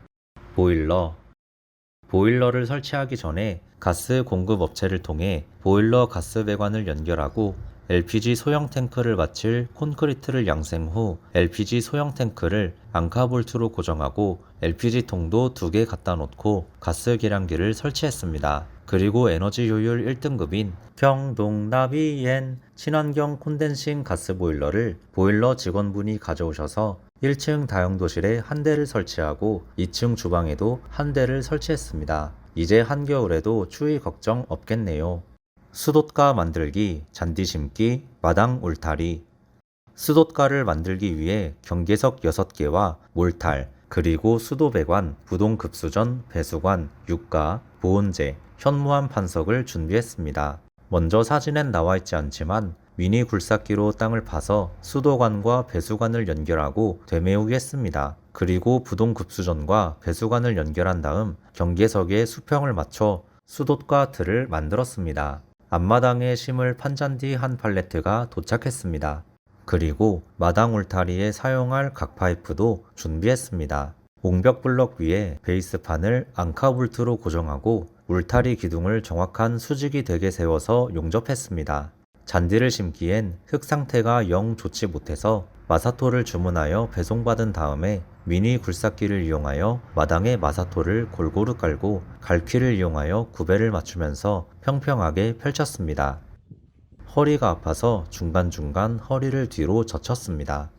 보일러를 설치하기 전에 가스 공급 업체를 통해 보일러 가스 배관을 연결하고 LPG 소형 탱크를 받칠 콘크리트를 양생 후 LPG 소형 탱크를 앙카볼트로 고정하고 LPG통도 2개 갖다 놓고 가스 계량기를 설치했습니다. 그리고 에너지 효율 1등급인 경동나비엔 친환경 콘덴싱 가스 보일러를 보일러 직원분이 가져오셔서 1층 다용도실에 한 대를 설치하고 2층 주방에도 한 대를 설치했습니다. 이제 한겨울에도 추위 걱정 없겠네요. 수돗가 만들기, 잔디 심기, 마당 울타리. 수돗가를 만들기 위해 경계석 6개와 몰탈, 그리고 수도배관, 부동급수전, 배수관, 육가, 보온재, 현무암 판석을 준비했습니다. 먼저 사진엔 나와 있지 않지만 미니 굴삭기로 땅을 파서 수도관과 배수관을 연결하고 되메우기 했습니다. 그리고 부동급수전과 배수관을 연결한 다음 경계석에 수평을 맞춰 수돗가 틀을 만들었습니다. 앞마당에 심을 판잔디 한 팔레트가 도착했습니다. 그리고 마당 울타리에 사용할 각파이프도 준비했습니다. 옹벽 블럭 위에 베이스판을 앙카볼트로 고정하고 울타리 기둥을 정확한 수직이 되게 세워서 용접했습니다. 잔디를 심기엔 흙 상태가 영 좋지 못해서 마사토를 주문하여 배송받은 다음에 미니 굴삭기를 이용하여 마당에 마사토를 골고루 깔고 갈퀴를 이용하여 구배를 맞추면서 평평하게 펼쳤습니다. 허리가 아파서 중간중간 허리를 뒤로 젖혔습니다.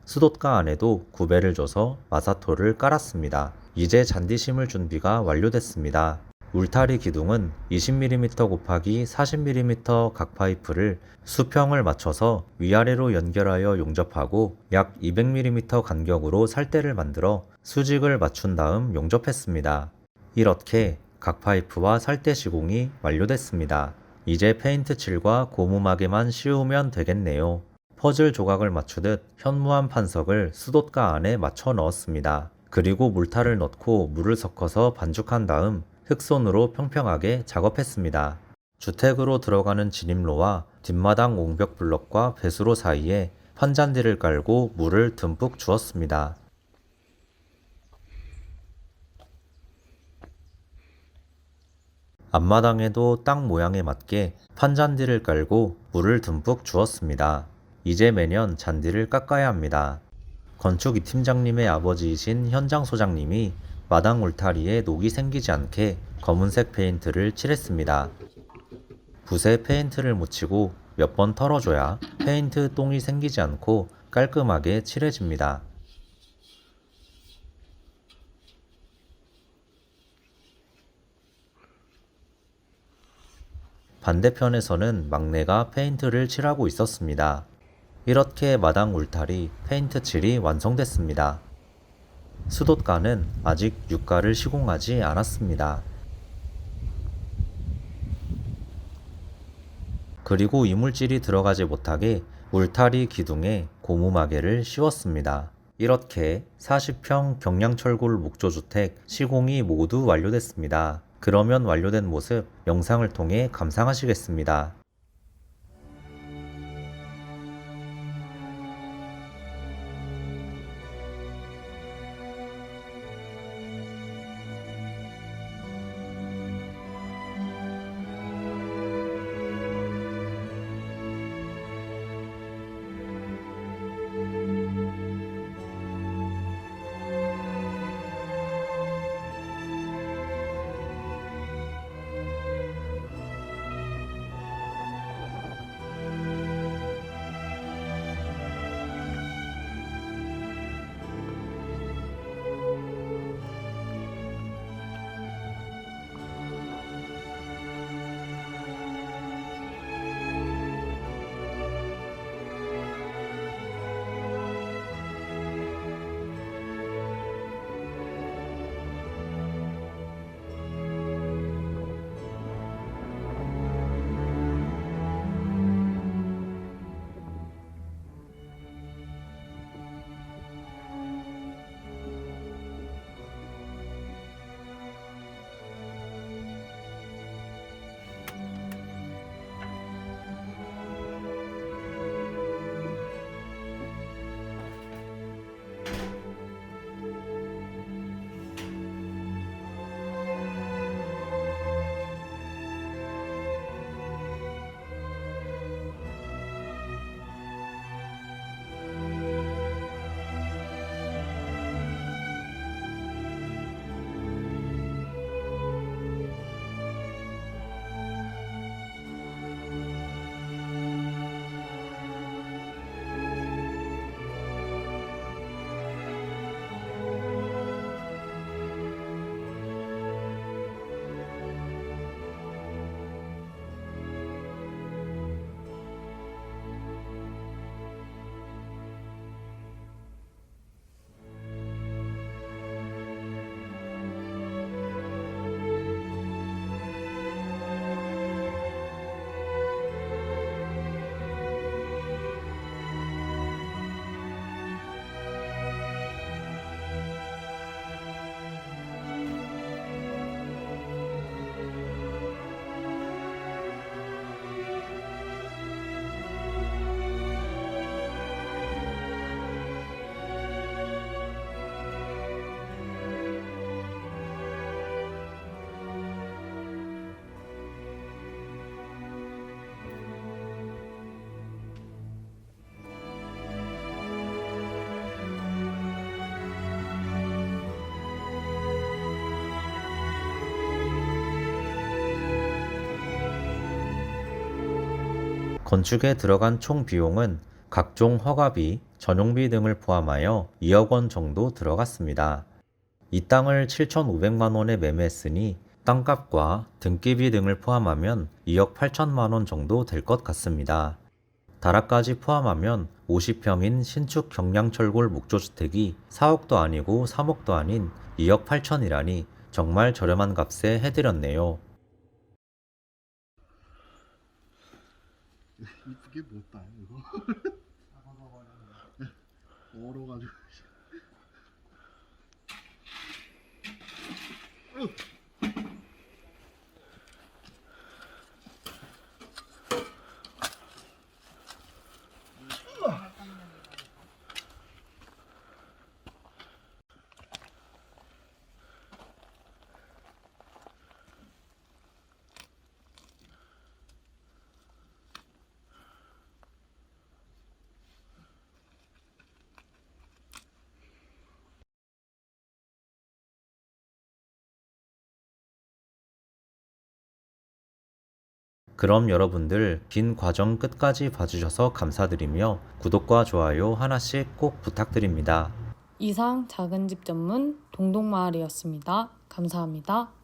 수돗가 안에도 구배를 줘서 마사토를 깔았습니다. 이제 잔디 심을 준비가 완료됐습니다. 울타리 기둥은 20mm 곱하기 40mm 각 파이프를 수평을 맞춰서 위아래로 연결하여 용접하고 약 200mm 간격으로 살대를 만들어 수직을 맞춘 다음 용접했습니다. 이렇게 각 파이프와 살대 시공이 완료됐습니다. 이제 페인트 칠과 고무막에만 씌우면 되겠네요. 퍼즐 조각을 맞추듯 현무암 판석을 수돗가 안에 맞춰 넣었습니다. 그리고 몰타를 넣고 물을 섞어서 반죽한 다음 흙손으로 평평하게 작업했습니다. 주택으로 들어가는 진입로와 뒷마당 옹벽 블럭과 배수로 사이에 판잔디를 깔고 물을 듬뿍 주었습니다. 앞마당에도 땅 모양에 맞게 판잔디를 깔고 물을 듬뿍 주었습니다. 이제 매년 잔디를 깎아야 합니다. 건축 이 팀장님의 아버지이신 현장 소장님이 마당 울타리에 녹이 생기지 않게 검은색 페인트를 칠했습니다. 붓에 페인트를 묻히고 몇 번 털어줘야 페인트 똥이 생기지 않고 깔끔하게 칠해집니다. 반대편에서는 막내가 페인트를 칠하고 있었습니다. 이렇게 마당 울타리 페인트 칠이 완성됐습니다. 수돗가는 아직 육가를 시공하지 않았습니다. 그리고 이물질이 들어가지 못하게 울타리 기둥에 고무마개를 씌웠습니다. 이렇게 40평 경량철골 목조주택 시공이 모두 완료됐습니다. 그러면 완료된 모습 영상을 통해 감상하시겠습니다. 건축에 들어간 총 비용은 각종 허가비, 전용비 등을 포함하여 2억 원 정도 들어갔습니다. 이 땅을 7,500만 원에 매매했으니 땅값과 등기비 등을 포함하면 2억 8천만 원 정도 될 것 같습니다. 다락까지 포함하면 50평인 신축 경량철골 목조주택이 4억도 아니고 3억도 아닌 2억 8천이라니 정말 저렴한 값에 해드렸네요. 이쁘게 못다 이거. 얼어가지고. 그럼 여러분들 긴 과정 끝까지 봐주셔서 감사드리며 구독과 좋아요 하나씩 꼭 부탁드립니다. 이상 작은 집 전문 동동마을이었습니다. 감사합니다.